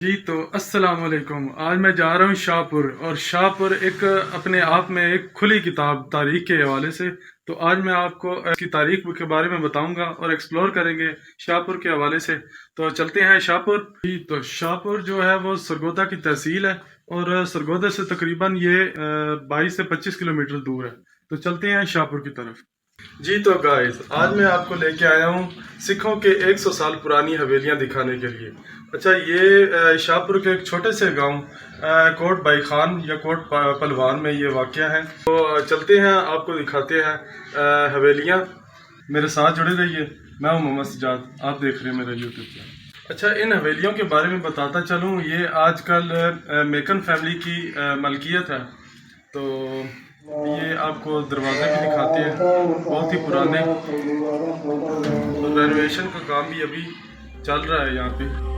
जी तो अस्सलाम वालेकुम। आज मैं जा रहा हूँ शाहपुर, और शाहपुर एक अपने आप में एक खुली किताब तारीख के हवाले से। तो आज मैं आपको इसकी तारीख के बारे में बताऊंगा और एक्सप्लोर करेंगे शाहपुर के हवाले से। तो चलते हैं शाहपुर। जी तो शाहपुर जो है वो सरगोधा की तहसील है, और सरगोधा से तकरीबन ये 22 से 25 किलोमीटर दूर है। तो चलते हैं शाहपुर की तरफ। जी तो गाइस, आज मैं आपको लेके आया हूँ सिखों के 100 साल पुरानी हवेलियाँ दिखाने के लिए। अच्छा, ये शाहपुर के एक छोटे से गांव कोट बाई खान या कोट पहलवान में ये वाक़या है। तो चलते हैं, आपको दिखाते हैं हवेलियाँ। मेरे साथ जुड़े रहिए। मैं हूँ मोहम्मद सजाद, आप देख रहे हैं मेरा यूट्यूब चैनल। अच्छा, इन हवेलियों के बारे में बताता चलूँ, ये आजकल मेकन फैमिली की मलकियत है। तो ये आपको दरवाजे भी दिखाते हैं, बहुत ही पुराने। तो रेनोवेशन का काम भी अभी चल रहा है यहाँ पे।